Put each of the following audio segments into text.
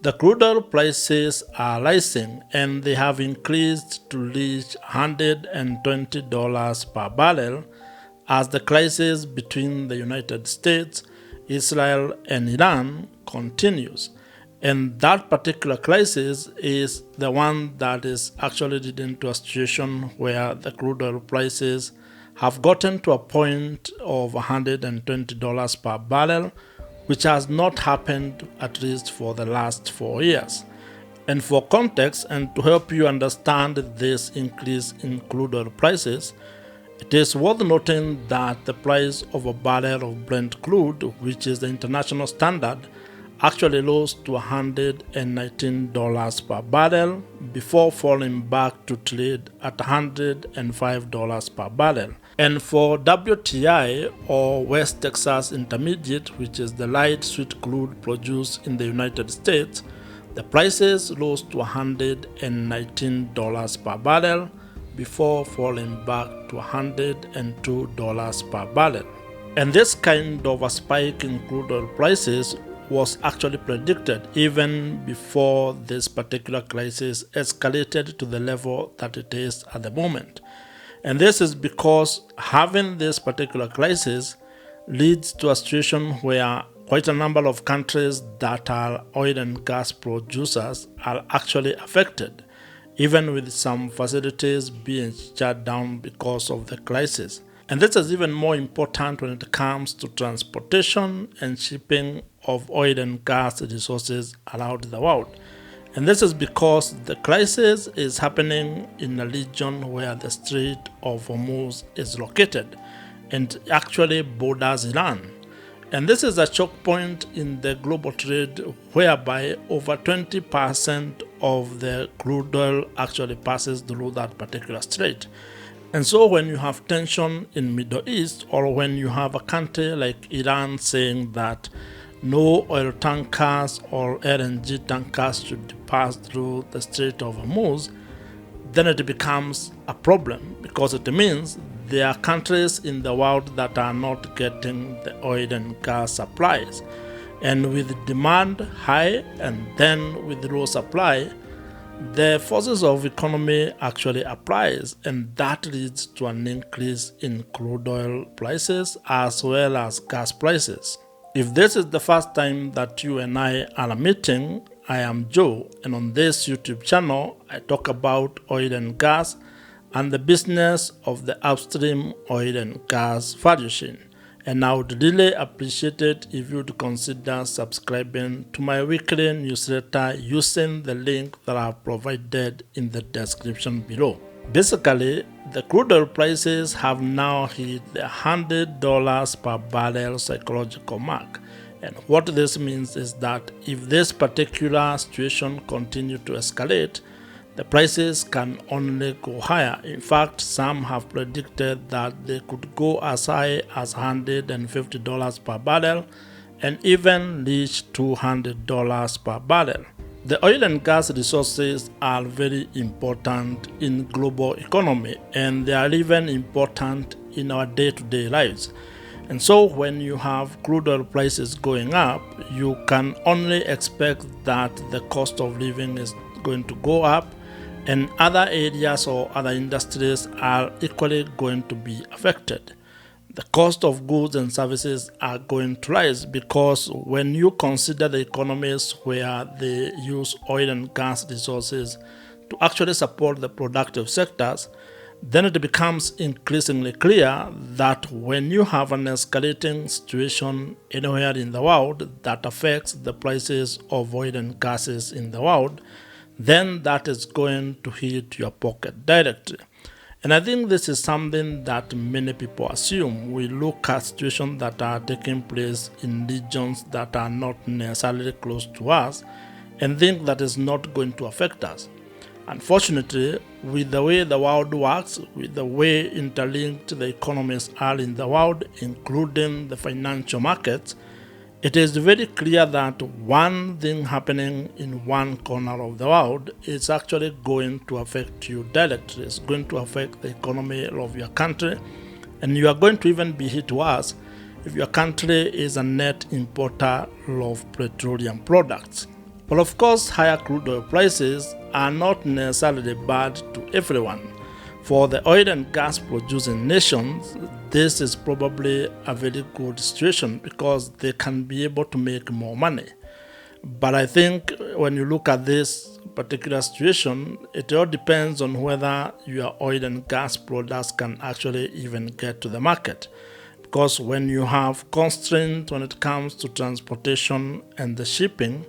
The crude oil prices are rising and they have increased to reach $120 per barrel as the crisis between the United States, Israel, and Iran continues. And that particular crisis is the one that is actually leading to a situation where the crude oil prices have gotten to a point of $120 per barrel, which has not happened at least for the last 4 years. And for context and to help you understand this increase in crude oil prices, it is worth noting that the price of a barrel of Brent crude, which is the international standard, actually rose to $119 per barrel before falling back to trade at $105 per barrel. And for WTI, or West Texas Intermediate, which is the light sweet crude produced in the United States, the prices rose to $119 per barrel before falling back to $102 per barrel. And this kind of a spike in crude oil prices was actually predicted even before this particular crisis escalated to the level that it is at the moment. And this is because having this particular crisis leads to a situation where quite a number of countries that are oil and gas producers are actually affected, even with some facilities being shut down because of the crisis. And this is even more important when it comes to transportation and shipping of oil and gas resources around the world. And this is because the crisis is happening in a region where the Strait of Hormuz is located and actually borders Iran. And this is a choke point in the global trade whereby over 20% of the crude oil actually passes through that particular strait. And so when you have tension in Middle East, or when you have a country like Iran saying that no oil tankers or LNG tankers should pass through the Strait of Hormuz, then it becomes a problem because it means there are countries in the world that are not getting the oil and gas supplies. And with demand high and then with low supply, the forces of economy actually applies, and that leads to an increase in crude oil prices as well as gas prices. If this is the first time that you and I are meeting, I am Joe, and on this YouTube channel, I talk about oil and gas and the business of the upstream oil and gas value chain. And I would really appreciate it if you would consider subscribing to my weekly newsletter using the link that I have provided in the description below. Basically, the crude oil prices have now hit the $100 per barrel psychological mark. And what this means is that if this particular situation continues to escalate, the prices can only go higher. In fact, some have predicted that they could go as high as $150 per barrel and even reach $200 per barrel. The oil and gas resources are very important in global economy, and they are even important in our day-to-day lives. And so when you have crude oil prices going up, you can only expect that the cost of living is going to go up, and other areas or other industries are equally going to be affected. The cost of goods and services are going to rise because when you consider the economies where they use oil and gas resources to actually support the productive sectors, then it becomes increasingly clear that when you have an escalating situation anywhere in the world that affects the prices of oil and gases in the world, then that is going to hit your pocket directly. And I think this is something that many people assume. We look at situations that are taking place in regions that are not necessarily close to us and think that is not going to affect us. Unfortunately, with the way the world works, with the way interlinked the economies are in the world, including the financial markets, it is very clear that one thing happening in one corner of the world is actually going to affect you directly. It's going to affect the economy of your country, and you are going to even be hit worse if your country is a net importer of petroleum products. But of course, higher crude oil prices are not necessarily bad to everyone. For the oil and gas producing nations, this is probably a very good situation because they can be able to make more money. But I think when you look at this particular situation, it all depends on whether your oil and gas products can actually even get to the market. Because when you have constraints when it comes to transportation and the shipping,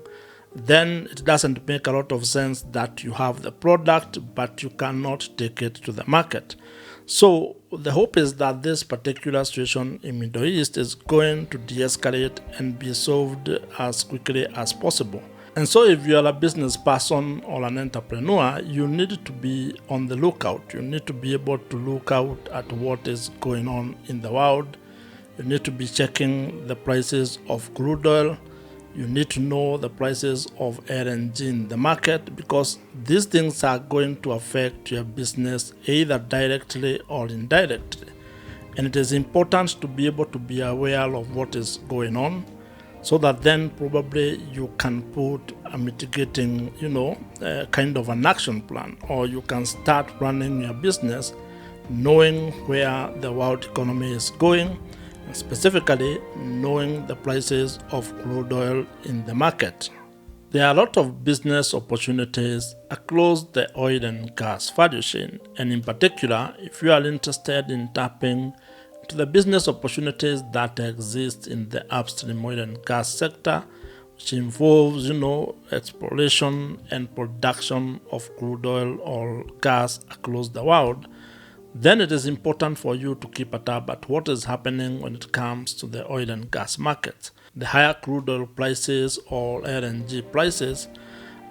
then it doesn't make a lot of sense that you have the product but you cannot take it to the market. So the hope is that this particular situation in Middle East is going to de-escalate and be solved as quickly as possible. And so if you are a business person or an entrepreneur, you need to be on the lookout. You need to be able to look out at what is going on in the world. You need to be checking the prices of crude oil. You need to know the prices of LNG in the market because these things are going to affect your business either directly or indirectly. And it is important to be able to be aware of what is going on so that then probably you can put a mitigating, kind of an action plan, or you can start running your business knowing where the world economy is going, specifically knowing the prices of crude oil in the market. There are a lot of business opportunities across the oil and gas value chain, and in particular, if you are interested in tapping into the business opportunities that exist in the upstream oil and gas sector, which involves, exploration and production of crude oil or gas across the world, then it is important for you to keep a tab at what is happening when it comes to the oil and gas market. The higher crude oil prices or LNG prices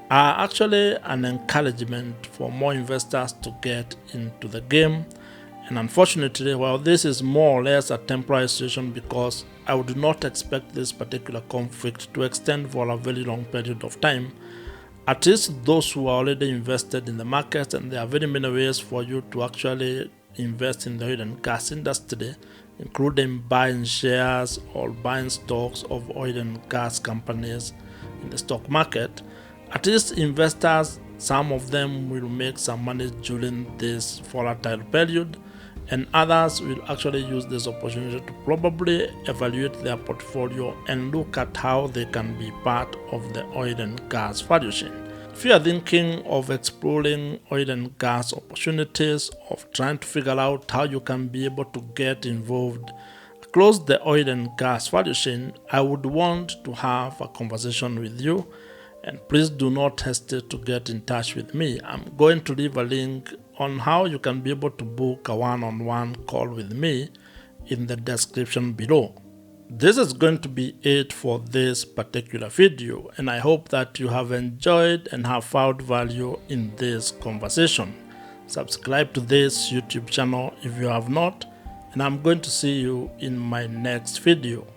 are actually an encouragement for more investors to get into the game. And unfortunately, while this is more or less a temporary situation because I would not expect this particular conflict to extend for a very long period of time, at least those who are already invested in the market, and there are very many ways for you to actually invest in the oil and gas industry, including buying shares or buying stocks of oil and gas companies in the stock market. At least investors, some of them will make some money during this volatile period, and others will actually use this opportunity to probably evaluate their portfolio and look at how they can be part of the oil and gas value chain. If you are thinking of exploring oil and gas opportunities, of trying to figure out how you can be able to get involved across the oil and gas value chain, I would want to have a conversation with you, and please do not hesitate to get in touch with me. I'm going to leave a link on how you can be able to book a one-on-one call with me in the description below. This is going to be it for this particular video, and I hope that you have enjoyed and have found value in this conversation. Subscribe to this YouTube channel if you have not, and I'm going to see you in my next video.